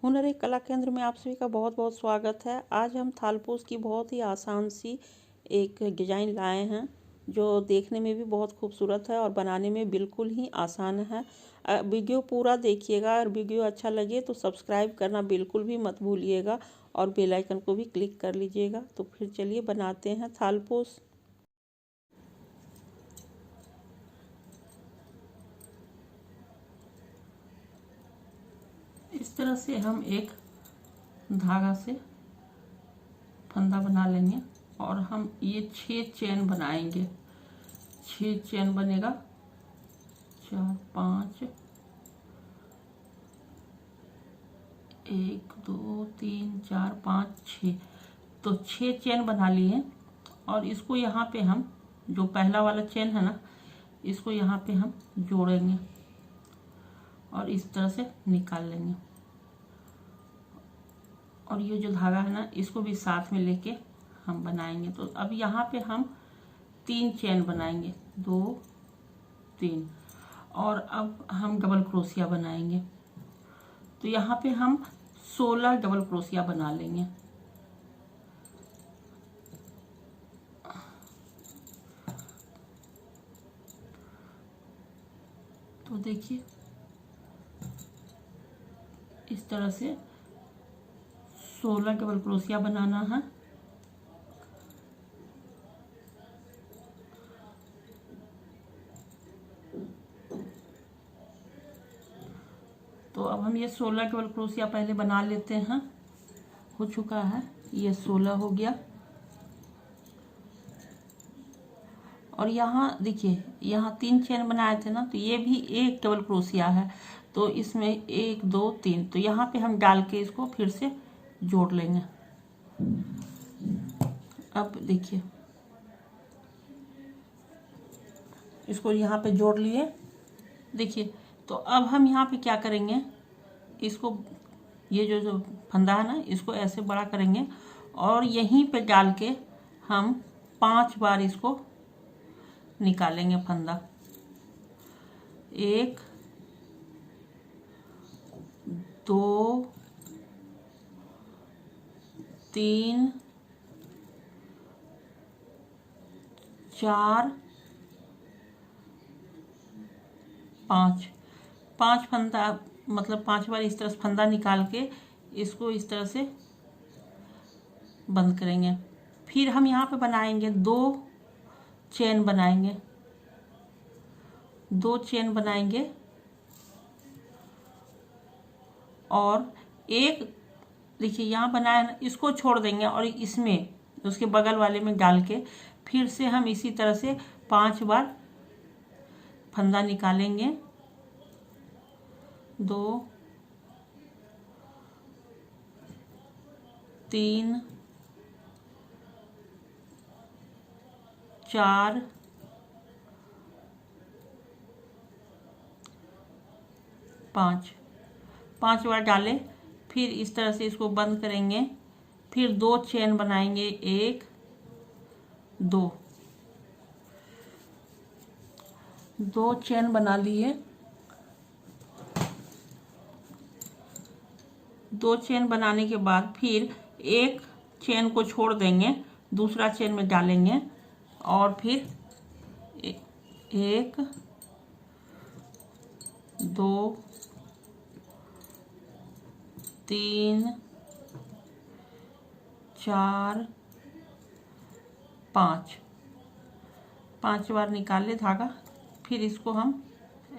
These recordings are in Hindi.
हुनर एक कला केंद्र में आप सभी का बहुत बहुत स्वागत है। आज हम थालपोश की बहुत ही आसान सी एक डिज़ाइन लाए हैं जो देखने में भी बहुत खूबसूरत है और बनाने में बिल्कुल ही आसान है। वीडियो पूरा देखिएगा और वीडियो अच्छा लगे तो सब्सक्राइब करना बिल्कुल भी मत भूलिएगा और बेल आइकन को भी क्लिक कर लीजिएगा। तो फिर चलिए बनाते हैं थालपोश। इस तरह से हम एक धागा से फंदा बना लेंगे और हम ये 6 चेन बनाएंगे। 6 चेन बनेगा, 4 5, 1 2 3 4 5 6। तो 6 चेन बना लिए और इसको यहाँ पे हम जो पहला वाला चेन है ना, इसको यहाँ पे हम जोड़ेंगे और इस तरह से निकाल लेंगे। और ये जो धागा है ना, इसको भी साथ में लेके हम बनाएंगे। तो अब यहाँ पे हम 3 चेन बनाएंगे, 2 3, और अब हम डबल क्रोशिया बनाएंगे। तो यहाँ पे हम 16 डबल क्रोशिया बना लेंगे। तो देखिए इस तरह से 16 डबल क्रोशिया बनाना है। तो अब हम ये 16 डबल क्रोशिया पहले बना लेते हैं। हो चुका है, ये 16 हो गया। और यहाँ देखिए, यहाँ 3 चेन बनाए थे ना, तो ये भी एक डबल क्रोशिया है। तो इसमें 1 2 3, तो यहाँ पे हम डाल के इसको फिर से जोड़ लेंगे। अब देखिए इसको यहाँ पे जोड़ लिए। देखिए, तो अब हम यहाँ पे क्या करेंगे, इसको ये जो फंदा है ना, इसको ऐसे बड़ा करेंगे और यहीं पे डाल के हम 5 बार इसको निकालेंगे फंदा। 1 2 3 4 5। 5 फंदा, मतलब 5 बार इस तरह से फंदा निकाल के इसको इस तरह से बंद करेंगे। फिर हम यहाँ पे बनाएंगे 2 चेन बनाएंगे, 2 चेन बनाएंगे और एक देखिए यहाँ बनाया ना, इसको छोड़ देंगे और इसमें उसके बगल वाले में डाल के फिर से हम इसी तरह से 5 बार फंदा निकालेंगे। 2 3 4 5 बार डालें। फिर इस तरह से इसको बंद करेंगे। फिर 2 चेन बनाएंगे, 1 2 चेन बना लिए। 2 चेन बनाने के बाद फिर एक चेन को छोड़ देंगे, दूसरा चेन में डालेंगे और फिर 1 2 3 4 5 बार निकाले धागा। फिर इसको हम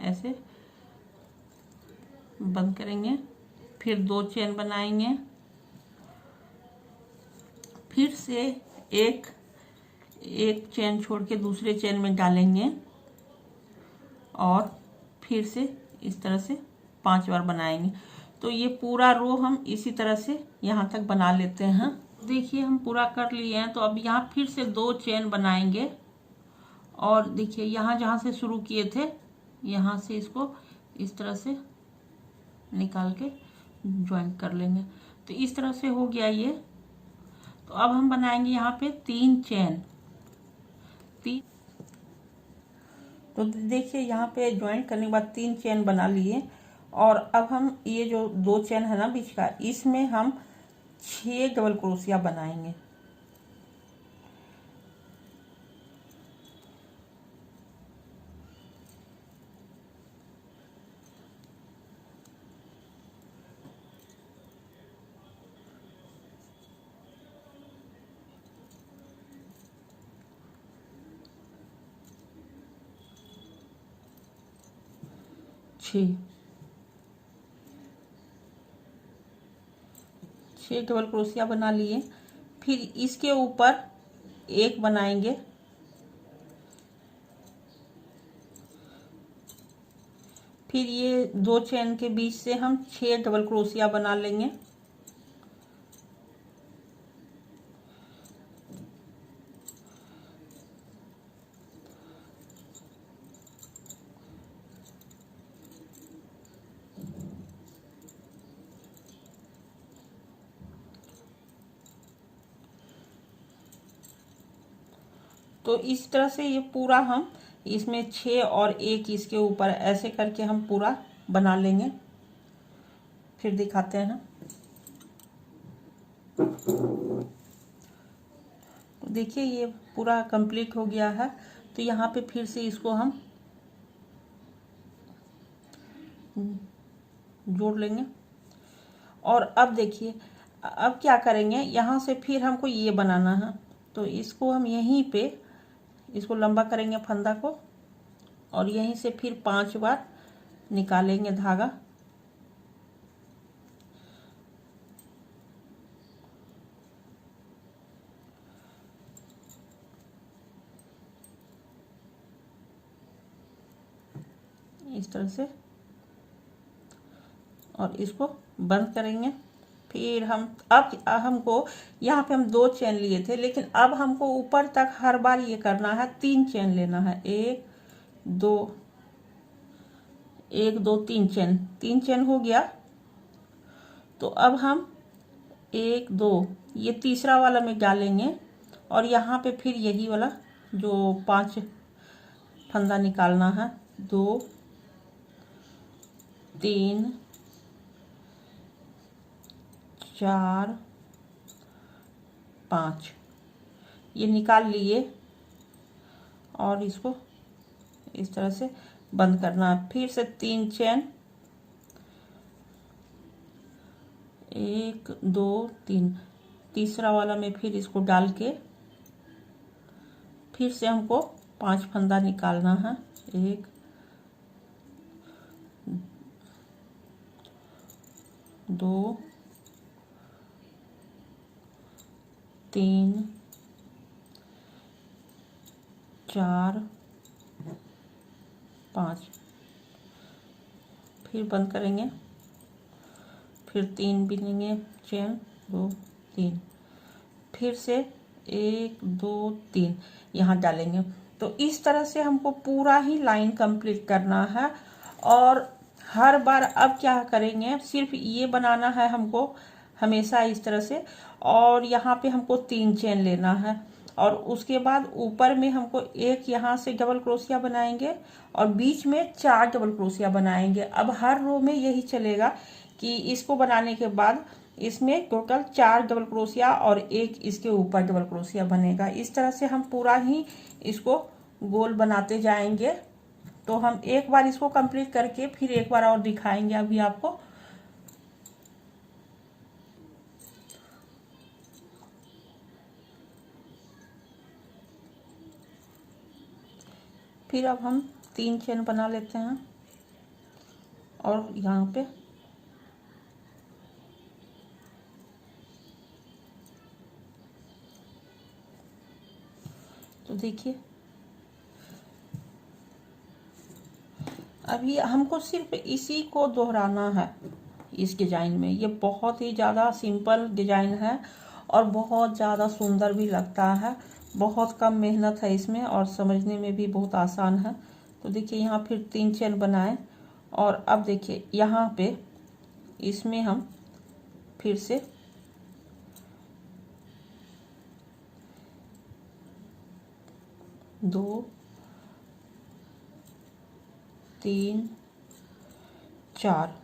ऐसे बंद करेंगे। फिर 2 चेन बनाएंगे, फिर से एक चेन छोड़ के दूसरे चेन में डालेंगे और फिर से इस तरह से 5 बार बनाएंगे। तो ये पूरा रो हम इसी तरह से यहाँ तक बना लेते हैं। देखिए हम पूरा कर लिए हैं। तो अब यहाँ फिर से 2 चेन बनाएंगे और देखिए यहाँ जहाँ से शुरू किए थे, यहाँ से इसको इस तरह से निकाल के ज्वाइन कर लेंगे। तो इस तरह से हो गया ये। तो अब हम बनाएंगे यहाँ पे 3 चेन। तो देखिए यहाँ पे ज्वाइन करने के बाद 3 चेन बना लिए और अब हम ये जो 2 चेन है ना बीच का, इसमें हम 6 डबल क्रोशिया बनाएंगे। छः 6 डबल क्रोशिया बना लिए। फिर इसके ऊपर एक बनाएंगे, फिर ये 2 चेन के बीच से हम 6 डबल क्रोशिया बना लेंगे। तो इस तरह से ये पूरा हम इसमें 6 और 1 इसके ऊपर ऐसे करके हम पूरा बना लेंगे। फिर दिखाते हैं। तो देखिए ये पूरा कंप्लीट हो गया है। तो यहाँ पे फिर से इसको हम जोड़ लेंगे। और अब देखिए अब क्या करेंगे, यहाँ से फिर हमको ये बनाना है। तो इसको हम यहीं पे इसको लंबा करेंगे फंदा को, और यहीं से फिर 5 बार निकालेंगे धागा। इस तरह से, और इसको बंद करेंगे। फिर हम अब हमको यहाँ पे हम 2 चेन लिए थे, लेकिन अब हमको ऊपर तक हर बार ये करना है, 3 चेन लेना है। 1 2 1 2 3 चेन, 3 चेन हो गया। तो अब हम 1 2 ये तीसरा वाला में डालेंगे, और यहाँ पे फिर यही वाला जो 5 फंदा निकालना है। 2 3 4 5 ये निकाल लिए, और इसको इस तरह से बंद करना है। फिर से 3 चेन, 1 2 3, तीसरा वाला में फिर इसको डाल के फिर से हमको 5 फंदा निकालना है। 1 2 3 4 5, फिर बंद करेंगे। फिर 3 बिनेंगे चेन, 2 3, फिर से 1 2 3 यहाँ डालेंगे। तो इस तरह से हमको पूरा ही लाइन कंप्लीट करना है। और हर बार अब क्या करेंगे, सिर्फ ये बनाना है हमको हमेशा इस तरह से, और यहाँ पे हमको 3 चेन लेना है। और उसके बाद ऊपर में हमको एक यहाँ से डबल क्रोशिया बनाएंगे, और बीच में 4 डबल क्रोशिया बनाएंगे। अब हर रो में यही चलेगा कि इसको बनाने के बाद इसमें टोटल 4 डबल क्रोशिया और एक इसके ऊपर डबल क्रोशिया बनेगा। इस तरह से हम पूरा ही इसको गोल बनाते जाएंगे। तो हम एक बार इसको कंप्लीट करके फिर एक बार और दिखाएंगे अभी आपको। फिर अब हम 3 चेन बना लेते हैं, और यहाँ पे तो देखिए अभी हमको सिर्फ इसी को दोहराना है इस डिजाइन में। ये बहुत ही ज़्यादा सिंपल डिजाइन है और बहुत ज़्यादा सुंदर भी लगता है। बहुत कम मेहनत है इसमें, और समझने में भी बहुत आसान है। तो देखिए यहाँ फिर 3 चेन बनाए, और अब देखिए यहाँ पे इसमें हम फिर से दो 3 4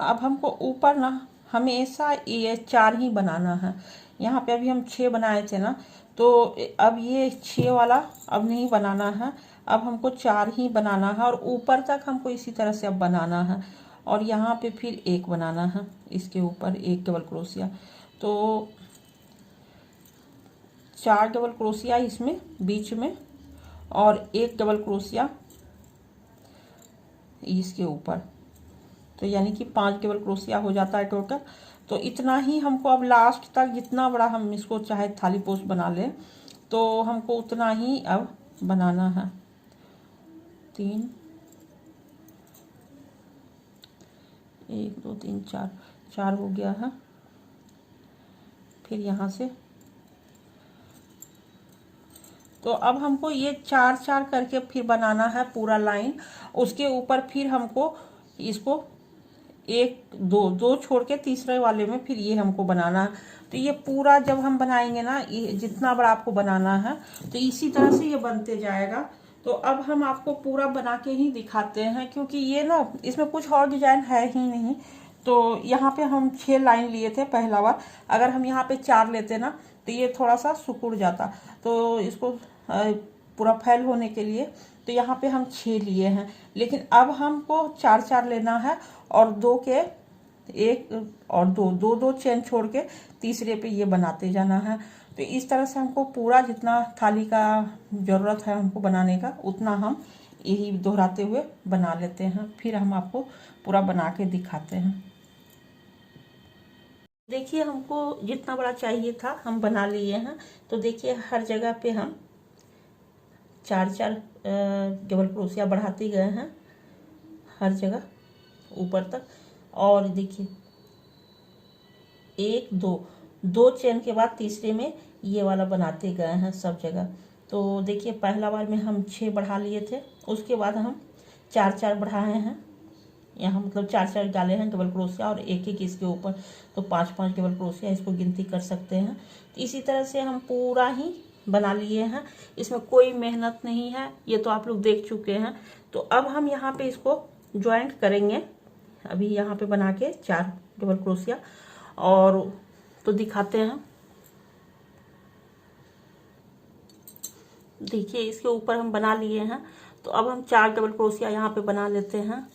अब हमको ऊपर ना हमेशा ये 4 ही बनाना है। यहाँ पे अभी हम 6 बनाए थे ना, तो अब ये 6 वाला अब नहीं बनाना है, अब हमको 4 ही बनाना है और ऊपर तक हमको इसी तरह से अब बनाना है। और यहाँ पे फिर 1 बनाना है, इसके ऊपर 1 डबल क्रोशिया। तो 4 डबल क्रोशिया इसमें बीच में और 1 डबल क्रोशिया इसके ऊपर, तो यानी कि 5 डबल क्रोशिया हो जाता है टोटल। तो इतना ही हमको अब लास्ट तक, जितना बड़ा हम इसको चाहे थाली पोस्ट बना लें, तो हमको उतना ही अब बनाना है। 3 1 2 3 4 4 हो गया है। फिर यहाँ से तो अब हमको ये 4 4 करके फिर बनाना है पूरा लाइन। उसके ऊपर फिर हमको इसको 1 2 2 छोड़ के तीसरे वाले में फिर ये हमको बनाना है। तो ये पूरा जब हम बनाएंगे ना, ये जितना बड़ा आपको बनाना है, तो इसी तरह से ये बनते जाएगा। तो अब हम आपको पूरा बना के ही दिखाते हैं, क्योंकि ये ना इसमें कुछ और डिजाइन है ही नहीं। तो यहाँ पे हम 6 लाइन लिए थे पहला बार, अगर हम यहाँ पे 4 लेते ना तो ये थोड़ा सा सिकुड़ जाता। तो इसको पूरा फैल होने के लिए तो यहाँ पे हम 6 लिए हैं, लेकिन अब हमको 4 4 लेना है और 2 के 1 और 2 2 2 चेन छोड़ के तीसरे पे ये बनाते जाना है। तो इस तरह से हमको पूरा जितना थाली का जरूरत है हमको बनाने का, उतना हम यही दोहराते हुए बना लेते हैं। फिर हम आपको पूरा बना के दिखाते हैं। देखिए हमको जितना बड़ा चाहिए था हम बना लिए हैं। तो देखिए हर जगह पे हम 4 4 डबल क्रोशिया बढ़ाते गए हैं हर जगह ऊपर तक। और देखिए 1 2 2 चेन के बाद तीसरे में ये वाला बनाते गए हैं सब जगह। तो देखिए पहला बार में हम 6 बढ़ा लिए थे, उसके बाद हम 4 4 बढ़ाए हैं यहाँ, मतलब 4 4 डाले हैं डबल क्रोशिया और 1 1 इसके ऊपर, तो 5 5 डबल क्रोशिया इसको गिनती कर सकते हैं। तो इसी तरह से हम पूरा ही बना लिए हैं, इसमें कोई मेहनत नहीं है, ये तो आप लोग देख चुके हैं। तो अब हम यहाँ पे इसको ज्वाइंट करेंगे, अभी यहाँ पे बना के 4 डबल क्रोशिया और तो दिखाते हैं। देखिए इसके ऊपर हम बना लिए हैं। तो अब हम 4 डबल क्रोशिया यहाँ पे बना लेते हैं।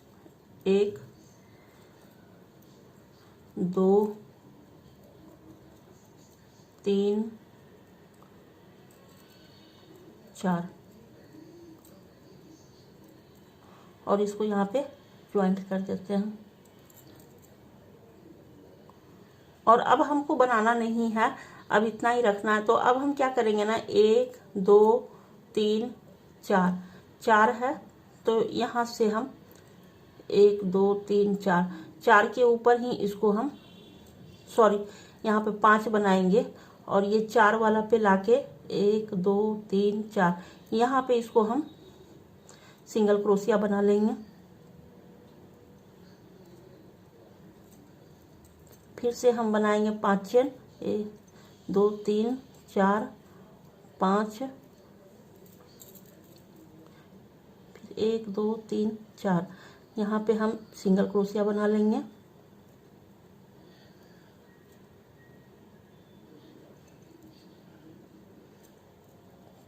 1 2 3 4 और इसको यहाँ पे ज्वाइंट कर देते हैं। और अब हमको बनाना नहीं है, अब इतना ही रखना है। तो अब हम क्या करेंगे ना, 1 2 3 4 4 है, तो यहाँ से हम 1 2 3 4 4 के ऊपर ही इसको हम यहाँ पे 5 बनाएंगे और ये 4 वाला पे लाके 1 2 3 4 यहाँ पे इसको हम सिंगल क्रोशिया बना लेंगे। फिर से हम बनाएंगे 5 चेन, 1 2 3 4 5, फिर 1 2 3 4 यहाँ पे हम सिंगल क्रोशिया बना लेंगे।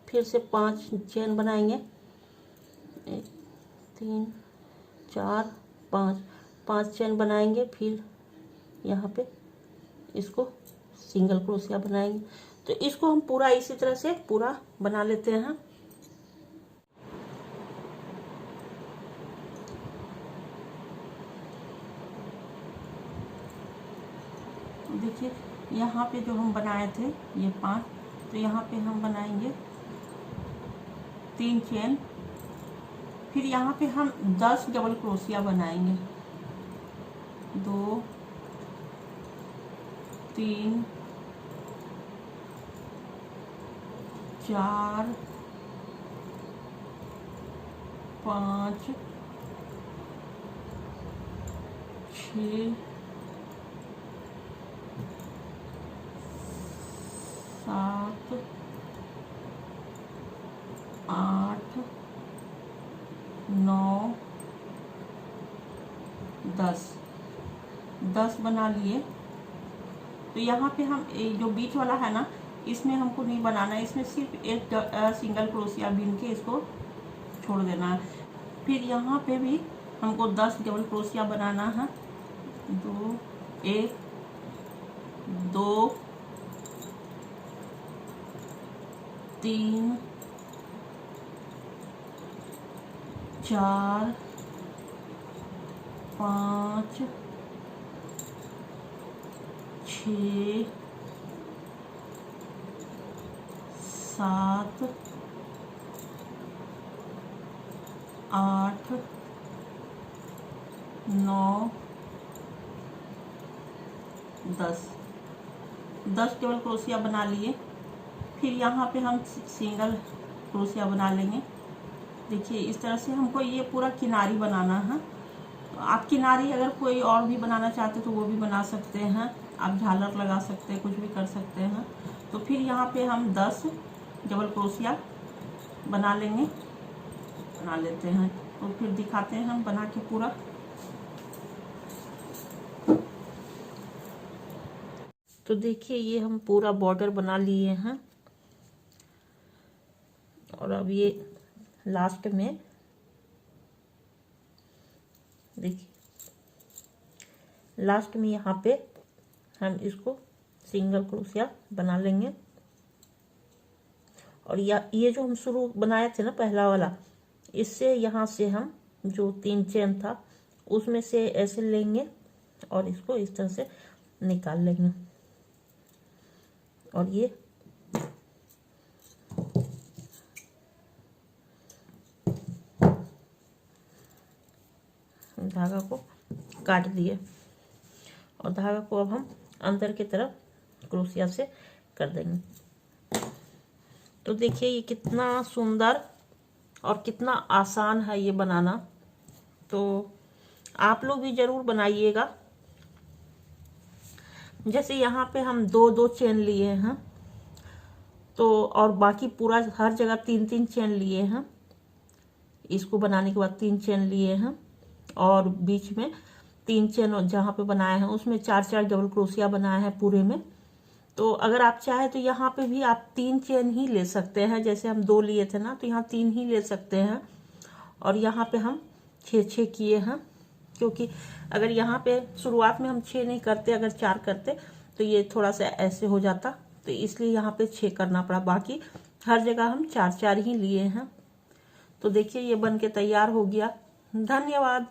फिर से 5 चेन बनाएंगे, 1 3 4 5 5 चेन बनाएंगे। फिर यहाँ पे इसको सिंगल क्रोशिया बनाएंगे। तो इसको हम पूरा इसी तरह से पूरा बना लेते हैं। देखिए यहाँ पे जो हम बनाए थे ये 5, तो यहाँ पे हम बनाएंगे 3 चेन। फिर यहाँ पे हम 10 डबल क्रोशिया बनाएंगे, 2 3 4 5 6 7 8 9 10। 10 बना लिए। तो यहाँ पे हम जो बीच वाला है ना, इसमें हमको नहीं बनाना है, इसमें सिर्फ एक सिंगल क्रोशिया बीन के इसको छोड़ देना है। फिर यहाँ पे भी हमको 10 डबल क्रोशिया बनाना है। 2 1 2 3 4 5 6 7 8 9 10 डबल क्रोशिया बना लिए। फिर यहाँ पे हम सिंगल क्रोशिया बना लेंगे। देखिए इस तरह से हमको ये पूरा किनारी बनाना है। तो आप किनारी अगर कोई और भी बनाना चाहते तो वो भी बना सकते हैं, आप झालर लगा सकते हैं, कुछ भी कर सकते हैं। तो फिर यहाँ पे हम 10 डबल क्रोशिया बना लेंगे, बना लेते हैं। तो फिर दिखाते हैं हम बना के पूरा। तो देखिए ये हम पूरा बॉर्डर बना लिए हैं और अब ये लास्ट में देखिए लास्ट में यहाँ पे हम इसको सिंगल क्रोशिया बना लेंगे। और ये जो हम शुरू बनाए थे ना पहला वाला, इससे यहाँ से हम जो 3 चेन था उसमें से ऐसे लेंगे और इसको इस तरह से निकाल लेंगे। और ये धागा को काट दिए और धागा को अब हम अंदर की तरफ क्रोशिया से कर देंगे। तो देखिए ये कितना सुंदर और कितना आसान है ये बनाना। तो आप लोग भी जरूर बनाइएगा। जैसे यहाँ पे हम 2-2 चेन लिए हैं, तो और बाकी पूरा हर जगह 3-3 चेन लिए हैं। इसको बनाने के बाद 3 चेन लिए हैं और बीच में 3 चेन जहाँ पे बनाए हैं उसमें 4-4 डबल क्रोशिया बनाए हैं पूरे में। तो अगर आप चाहे तो यहाँ पे भी आप 3 चेन ही ले सकते हैं। जैसे हम 2 लिए थे ना, तो यहाँ 3 ही ले सकते हैं। और यहाँ पे हम 6-6 किए हैं, क्योंकि अगर यहाँ पे शुरुआत में हम 6 नहीं करते, अगर 4 करते तो ये थोड़ा सा ऐसे हो जाता, तो इसलिए यहाँ पे 6 करना पड़ा। बाकी हर जगह हम 4-4 ही लिए हैं। तो देखिए ये बन के तैयार हो गया। धन्यवाद।